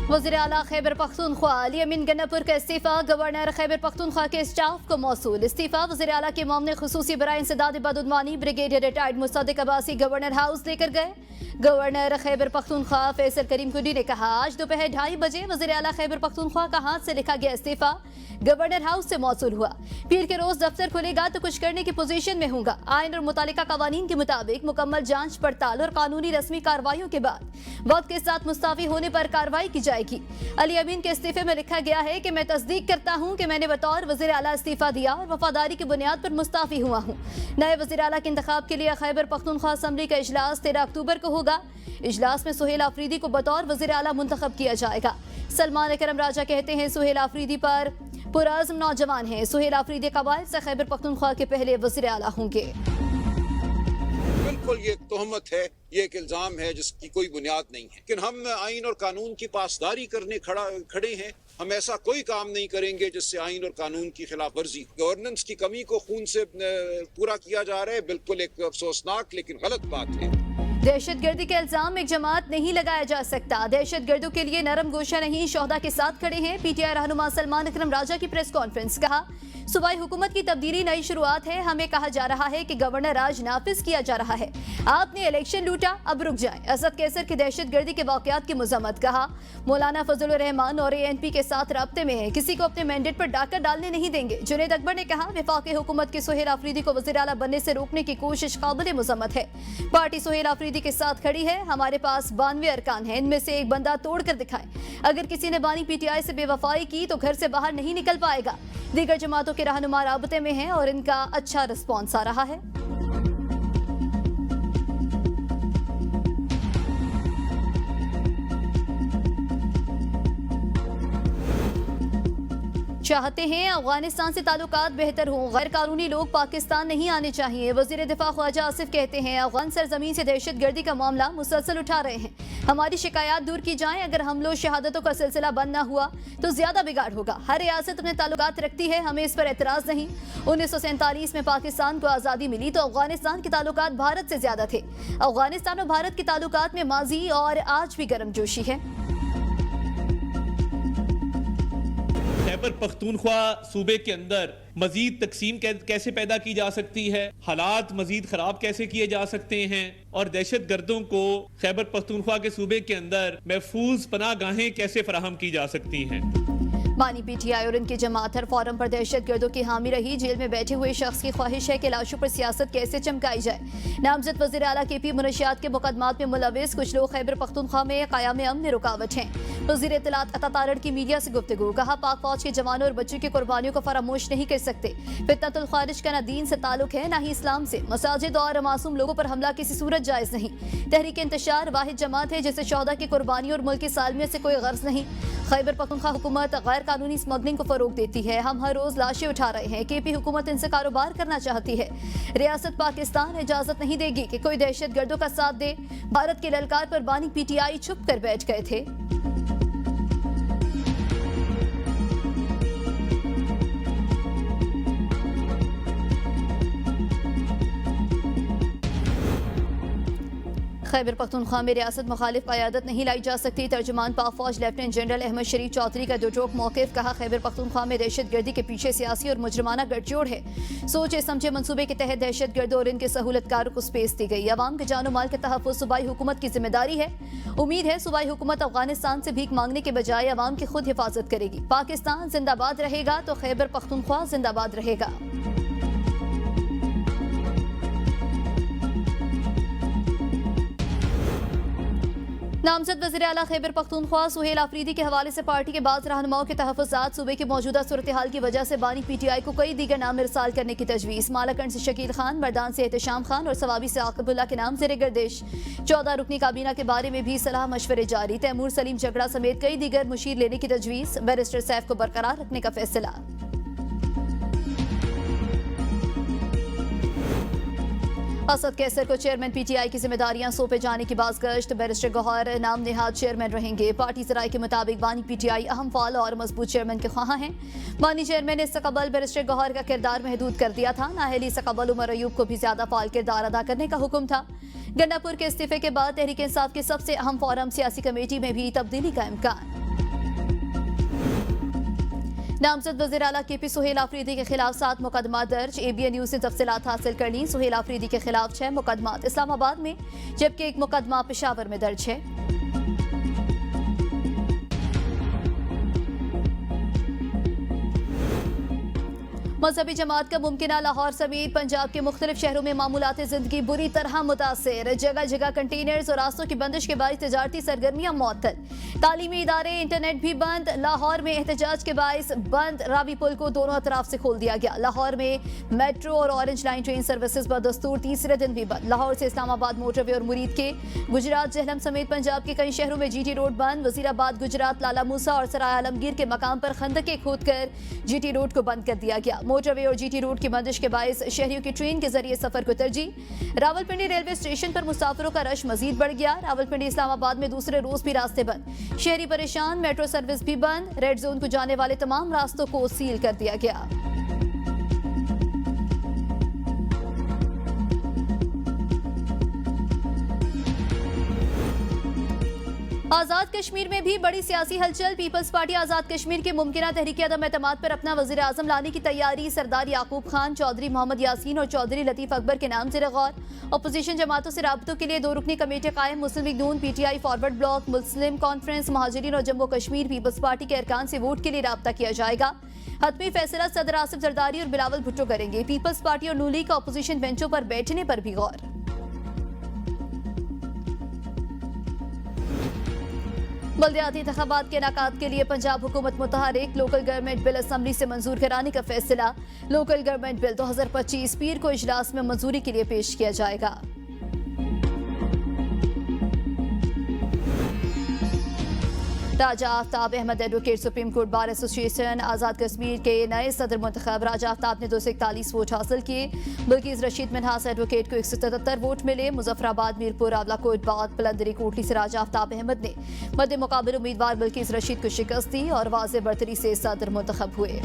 वज़ीर आला खैबर पख्तूनख्वा अली अमीन गन्नापुर का इस्तीफा। गवर्नर खैबर पख्तूनख्वा के स्टाफ को मौसूल इस्तीफा। वज़ीर आला के मामले खुसूसी बराए इंसदाद बदउनवानी brigadier retired Mustadiq Abbasi governor house लेकर गए। गवर्नर खैबर पख्तूनख्वा फैसल करीम कुंडी ने कहा, आज दोपहर 2:30 बजे वज़ीर आला खैबर पख्तूनख्वा का हाथ से लिखा गया इस्तीफा गवर्नर हाउस से मौसूल हुआ। पीर के रोज दफ्तर खुलेगा तो कुछ करने की पोजीशन में होगा। आइन और मुतालिका कवानीन के मुताबिक मुकम्मल जांच पड़ताल और कानूनी रस्मी कार्रवाइयों के बाद वक्त के साथ मुस्ताफी होने पर कार्रवाई की जाएगी। अली अमीन के इस्तीफे में लिखा गया है कि मैं तस्दीक करता हूं कि मैंने बतौर वज़ीर आला इस्तीफा दिया और वफादारी की बुनियाद पर मुस्ताफी हुआ हूं। नए वज़ीर आला के इंतखाब के लिए खैबर पख्तूनख्वा असम्बली का इजलास 13 अक्टूबर को होगा। इजलास में सुहेल आफरीदी को बतौर वज़ीर आला मुंतखब किया जाएगा। सलमान अकरम राजा कहते हैं सुहेल आफरीदी पर पुरअज़्म नौजवान है। सुहेल आफरीदी कबाइल से खैबर पख्तूनख्वा के पहले वज़ीर आला होंगे। बिल्कुल ये एक तोहमत है, ये एक इल्जाम है जिसकी कोई बुनियाद नहीं है। लेकिन हम आइन और कानून की पासदारी करने खड़े हैं। हम ऐसा कोई काम नहीं करेंगे जिससे आइन और कानून की खिलाफ वर्जी, गवर्नेंस की कमी को खून से पूरा किया जा रहा है। बिल्कुल एक अफसोसनाक लेकिन गलत बात है। दहशतगर्दी के इल्जाम एक जमात नहीं लगाया जा सकता। दहशतगर्दों के लिए नरम गोशा नहीं, शोहदा के साथ खड़े हैं। पीटीआई रहनुमा सलमान अकरम राजा की प्रेस कॉन्फ्रेंस। कहा, सूबाई हुकूमत की तब्दीली नई शुरुआत है। हमें कहा जा रहा है कि गवर्नर राज नाफिज किया जा रहा है। आपने इलेक्शन लूटा, अब रुक जाएं। असद कैसर की दहशतगर्दी के वाकयात की मजम्मत। कहा, मौलाना फजल रहमान और ANP के साथ राब्ते में है, किसी को अपने मैंडेट पर डाका डालने नहीं देंगे। जुनैद अकबर ने कहा, वफाकी हुकूमत के सुहेल आफरीदी को वज़ीर आला बनने से रोकने की कोशिश काबिल मजम्मत है। पार्टी सुहेल आफरीदी के साथ खड़ी है। हमारे पास 92 अरकान हैं, इनमें से एक बंदा तोड़ कर दिखाए। अगर किसी ने बानी PTI से बेवफाई की तो घर से बाहर नहीं निकल पाएगा। दीगर जमातों के रहनुमा राबते में हैं और इनका अच्छा रिस्पॉन्स आ रहा है। चाहते हैं अफगानिस्तान से ताल्लुकात बेहतर हों, गैर कानूनी लोग पाकिस्तान नहीं आने चाहिए। वजीर दिफा ख्वाजा आसिफ कहते हैं, अफगान सरजमीन से दहशतगर्दी का मामला मुसलसल उठा रहे हैं। हमारी शिकायत दूर की जाएं। अगर हमलों शहादतों का सिलसिला बंद न हुआ तो ज्यादा बिगाड़ होगा। हर रियासत अपने ताल्लुकात रखती है, हमें इस पर एतराज नहीं। 1947 में पाकिस्तान को आज़ादी मिली तो अफगानिस्तान के ताल्लुकात भारत से ज्यादा थे। अफगानिस्तान और भारत के ताल्लुकात में माजी और आज भी गर्मजोशी है। खैबर पख्तूनख्वा सूबे के अंदर मजीद तकसीम कैसे पैदा की जा सकती है, हालात मजीद खराब कैसे किए जा सकते हैं और दहशत गर्दों को खैबर पख्तूनख्वा के सूबे के अंदर महफूज पनाह गाहें कैसे फराहम की जा सकती हैं। बानी PTI और इनकी जमात हर फोरम पर दहशत गर्दों की हामी रही। जेल में बैठे हुए शख्स की ख्वाहिश है कि लाशों पर सियासत कैसे चमकाई जाए। नामजद वज़ीर आला KP मुनशियात के मुकदमात में मुलविस कुछ लोग खैबर पख्तूनख्वा में क़याम अमन में रुकावट हैं। वज़ीर इत्तलात अता तारड़ की मीडिया से गुफ्तगू। कहा, पाक फौज के जवानों और बच्चों की कुर्बानियों को फरामोश नहीं कर सकते। फितनतुल खारिज का न दीन से ताल्लुक है न ही इस्लाम से। मसाजिद और मासूम लोगों पर हमला किसी सूरत जायज नहीं। तहरीक इंतशार वाहिद जमात है जिसे शोहदा की कुर्बानी और मुल्क की सालमियत से कोई गर्ज नहीं। खैबर पख्तूनख्वा हुकूमत गैर कानूनी स्मगलिंग को फरोग देती है। हम हर रोज लाशें उठा रहे हैं। KP हुकूमत इनसे कारोबार करना चाहती है। रियासत पाकिस्तान इजाजत नहीं देगी कि कोई दहशत गर्दों का साथ दे। भारत के ललकार पर बानी PTI छुप कर बैठ गए थे। खैबर पख्तूनख्वा में रियासत मुखालिफ क़यादत नहीं लाई जा सकती। तर्जुमान पाक फौज लेफ्टिनेंट जनरल अहमद शरीफ चौधरी का दो टोक मौक़िफ़। कहा, खैबर पख्तूनख्वा में दहशत गर्दी के पीछे सियासी और मुजरमाना गठजोड़ है। सोचे समझे मनसूबे के तहत दहशत गर्दों और इनके सहूलतकारों को स्पेस दी गई। अवाम के जानो माल के तहफ़्फ़ुज़ सूबाई हुकूमत की जिम्मेदारी है। उम्मीद है सूबाई हुकूमत अफगानिस्तान से भीख मांगने के बजाय अवाम की खुद हिफाजत करेगी। पाकिस्तान जिंदाबाद रहेगा तो खैबर पख्तूनख्वा जिंदाबाद रहेगा। नामजद वज़ीर आला खैबर पख्तूनख्वा सुहेल आफरीदी के हवाले से पार्टी के बाद रहनुमाओं के तहफ़्फ़ुज़ात सूबे की मौजूदा सूरत हाल की वजह से बानी PTI को कई दीगर नाम इरसाल करने की तजवीज़। मालाकंड से शकील खान, बरदान से एहतशाम खान और सवाबी से आकिबुल्ला के नाम ज़ेर गर्दिश। 14 रुकनी काबीना के बारे में भी सलाह मशवरे जारी। तैमूर सलीम झगड़ा समेत कई दीगर मुशीर लेने की तजवीज़। बैरिस्टर सैफ को बरकरार रखने का फैसला। असद कैसर को चेयरमैन पीटीआई की जिम्मेदारियां सौंपे जाने की बाज़गश्त। बैरिस्टर गौहर नाम नेहाद चेयरमैन रहेंगे। पार्टी ज़राए के मुताबिक बानी पीटीआई अहम फाल और मजबूत चेयरमैन के ख्वाह हैं। बानी चेयरमैन ने इससे कबल बैरिस्टर गौहर का किरदार महदूद कर दिया था। नाहली से कबल उमर अयूब को भी ज्यादा फाल किरदार अदा करने का हुक्म था। गन्नापुर के इस्तीफे के बाद तहरीक इंसाफ की सबसे अहम फोरम सियासी कमेटी में भी तब्दीली का इम्कान। नामजद वज़ीर आला केपी सुहेल आफरीदी के खिलाफ 7 मुकदमा दर्ज। ABN न्यूज़ ने तफसीलात हासिल कर ली। सुहेल आफरीदी के खिलाफ 6 मुकदमा इस्लामाबाद में जबकि 1 मुकदमा पेशावर में दर्ज है। मजहबी जमात का मुमकिना लाहौर समेत पंजाब के मुख्तलिफ शहरों में मामूलात जिंदगी बुरी तरह मुतासिर। जगह जगह कंटेनर्स और रास्तों की बंदिश के बायस तजारती सरगर्मियां मअतल। तालीमी इदारे इंटरनेट भी बंद। लाहौर में एहतजाज के बायस बंद रावी पुल को दोनों अतराफ से खोल दिया गया। लाहौर में मेट्रो और ऑरेंज लाइन ट्रेन सर्विसेज बदस्तूर तीसरे दिन भी बंद। लाहौर से इस्लामाबाद मोटरवे और मुरीद के गुजरात जहलम समेत पंजाब के कई शहरों में GT रोड बंद। वजीराबाद गुजरात लाला मूसा और सराय आलमगीर के मकाम पर खंदकें खोदकर GT रोड को बंद कर दिया गया। मोटरवे और GT रोड की बंदिश के बायस शहरियों की ट्रेन के जरिए सफर को तरजीह। रावलपिंडी रेलवे स्टेशन पर मुसाफिरों का रश मजीद बढ़ गया। रावलपिंडी इस्लामाबाद में दूसरे रोज भी रास्ते बंद। शहरी परेशान। मेट्रो सर्विस भी बंद। रेड जोन को जाने वाले तमाम रास्तों को सील कर दिया गया। आजाद कश्मीर में भी बड़ी सियासी हलचल। पीपल्स पार्टी आजाद कश्मीर के मुमकिना तहरीक अदम एतमाद पर अपना वजीर आजम लाने की तैयारी। सरदार याकूब खान, चौधरी मोहम्मद यासीन और चौधरी लतीफ अकबर के नाम ज़ेर गौर। अपोजिशन जमातों से राबतों के लिए 2 रुकनी कमेटी कायम। मुस्लिम लीग नून, PTI फॉरवर्ड ब्लॉक, मुस्लिम कॉन्फ्रेंस, महाजरीन और जम्मू कश्मीर पीपल्स पार्टी के अरकान से वोट के लिए राब्ता किया जाएगा। हतमी फैसला सदर आसिफ जरदारी और बिलावल भुट्टो करेंगे। पीपल्स पार्टी और नून लीग का अपोजिशन बेंचों पर बैठने पर भी गौर। बल्दियाती इंतखाबात के इनेकाद के लिए पंजाब हुकूमत मुतहरिक। लोकल गवर्नमेंट बिल असम्बली से मंजूर कराने का फैसला। लोकल गवर्नमेंट बिल 2025 पीर को इजलास में मंजूरी के लिए पेश किया जाएगा। Raja Aftab Ahmed advocate supreme court bar association. Azad Kashmir के नए सदर मुंतखब राजा आफ्ताब ने 241 वोट हासिल किए। बिल्किस रशीद मिनहास एडवोकेट को 177 वोट मिले। मुजफ्फराबाद, मीरपुर, आवलाकोट, बाग, पलंदरी, कोटली से राजा आफ्ताब अहमद ने मद्दे मुकाबले उम्मीदवार बिल्किस रशीद को शिकस्त दी और वाज़े बर्तरी से सदर मुंतखब हुए।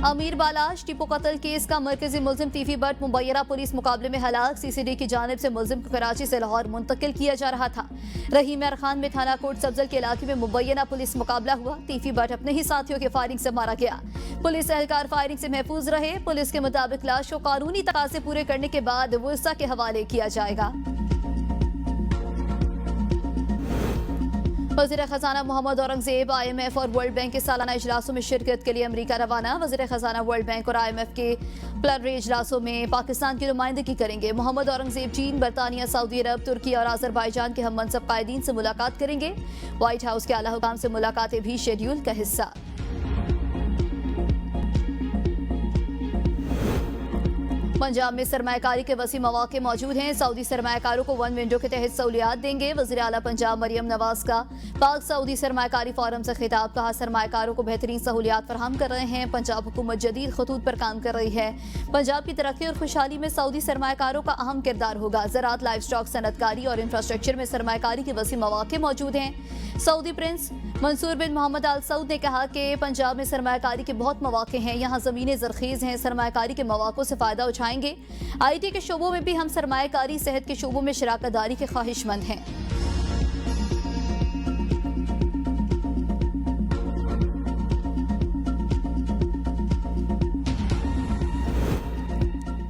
अमीर बालाश टीपू कत्ल केस का मरकजी मुलजिम तीफी बट मुबैना पुलिस मुकाबले में हलाक। CCD की जानिब से मुलजिम को कराची से लाहौर मुंतकिल किया जा रहा था। रहीम खान में थाना कोट सब्जल के इलाके में मुबैना पुलिस मुकाबला हुआ। तीफी बट अपने ही साथियों के फायरिंग से मारा गया। पुलिस एहलकार फायरिंग से महफूज रहे। पुलिस के मुताबिक लाश को कानूनी तकाज़े पूरे करने के बाद वुल्सा के हवाले किया जाएगा। वज़ीर खजाना मोहम्मद औरंगजेब IMF और वर्ल्ड बैंक के सालाना इजलासों में शिरकत के लिए अमरीका रवाना। वज़ीर खजाना वर्ल्ड बैंक और IMF के प्लेनरी इजलासों में पाकिस्तान की नुमाइंदगी करेंगे। मोहम्मद औरंगजेब चीन, बरतानिया, सऊदी अरब, तुर्की और आज़रबाईजान के हम मनसब कायदीन से मुलाकात करेंगे। व्हाइट हाउस के आला हुकाम से मुलाकातें भी शेड्यूल का हिस्सा। पंजाब में सरमायाकारी के वसी मौके मौजूद हैं। सऊदी सरमायाकारों को 1 विंडो के तहत सहूलियात देंगे। वज़ीर आला पंजाब मरियम नवाज का पाक सऊदी सरमायाकारी फोरम से खिताब। कहा, सरमायाकारों को बेहतरीन सहूलियात फराहम कर रहे हैं। पंजाब हुकूमत जदीद खतूत पर काम कर रही है। पंजाब की तरक्की और खुशहाली में सऊदी सरमायाकारों का अहम किरदार होगा। ज़राअत, लाइफ स्टॉक, सनतकारी और इंफ्रास्ट्रक्चर में सरमायाकारी के वसी मौके मौजूद हैं। सऊदी प्रिंस मंसूर बिन मोहम्मद आल सऊद ने कहा कि पंजाब में सरमायाकारी के बहुत मौके हैं। यहाँ ज़मीनें ज़रख़ीज़ हैं। सरमायाकारी के मौक़ों से फ़ायदा उठाएंगे। IT के शोबों में भी हम सरमायाकारी, सेहत के शोबों में शराकत दारी के ख्वाहिशमंद हैं।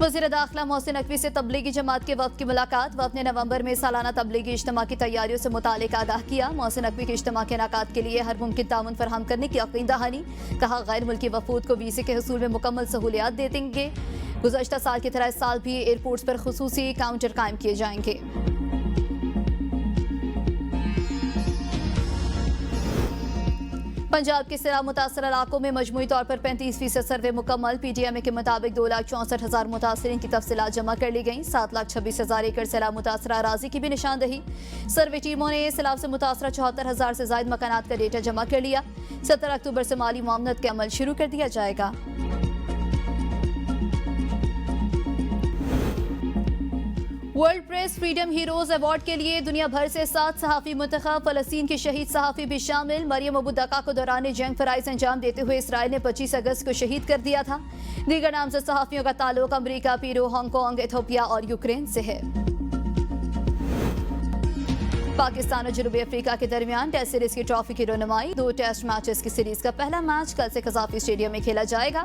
वज़ीर दाखिला मोहसिन नकवी से तबलीगी जमात के वफ़द की मुलाकात। वफ़द ने नवंबर में सालाना तबलीगी इज्तिमा की तैयारियों से मुतालिक आगाह किया। मोहसिन नकवी के इज्तिमा के इनेकाद के लिए हर मुमकिन ताउन फराहम करने की यकीन दहानी। कहा, गैर मुल्की वफूद को वीज़े के हसूल में मुकम्मल सहूलियात दे देंगे। गुज़श्ता साल की तरह इस साल भी एयरपोर्ट्स पर खुसूसी काउंटर कायम किए जाएंगे। पंजाब के सैलाब मुतासर इलाकों में मजमूई तौर पर 35% सर्वे मुकम्मल। PTM के मुताबिक 2,64,000 मुतासरीन की तफसीलात जमा कर ली गई। 7,26,000 एकड़ सैलाब मुतासर अराजी की भी निशानदही। सर्वे टीमों ने सैलाब से मुतासर 74,000 से जायद मकानात का डेटा जमा कर लिया। 17 अक्टूबर से माली मुआवनत का अमल शुरू कर दिया जाएगा। World press freedom heroes award के लिए दुनिया भर से 7 सहाफ़ी मुंतखब। फलस्तीन के शहीद सहाफ़ी भी शामिल। मरियम अबू दका को दौरान जंग फ़राइज़ अंजाम देते हुए इसराइल ने 25 अगस्त को शहीद कर दिया था। दीगर नामज़द सहाफ़ियों का ताल्लुक अमरीका, पीरो, हांगकांग, इथियोपिया और यूक्रेन से है। पाकिस्तान और जनूबी अफ्रीका के दरमियान टेस्ट सीरीज की ट्रॉफी की रौनमाई। 2 टेस्ट मैचेस की सीरीज का पहला मैच कल से कज़ाफ़ी स्टेडियम में खेला जाएगा।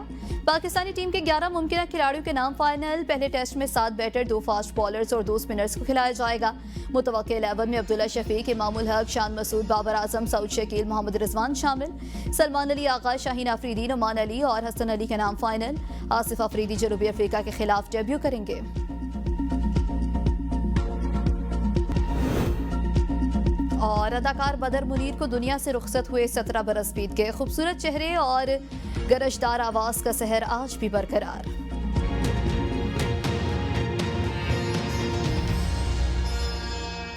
पाकिस्तानी टीम के 11 मुमकिन खिलाड़ियों के नाम फाइनल। पहले टेस्ट में 7 बैटर, 2 फास्ट बॉलर्स और 2 स्पिनर्स को खिलाया जाएगा। मुतवक्किल 11 में अब्दुल्ला शफीक, इमामुल हक, शान मसूद, बाबर आजम, सऊद शकील, मोहम्मद रिजवान शामिल। सलमान अली आगा, शाहीन अफरीदी, नुमान अली और हसन अली के नाम फाइनल। आसिफ अफरीदी जनूबी अफ्रीका के खिलाफ डेब्यू करेंगे। और अदाकार बदर मुनीर को दुनिया से रुखसत हुए 17 बरस बीत गए। खूबसूरत चेहरे और गरजदार आवाज़ का सहर आज भी बरकरार।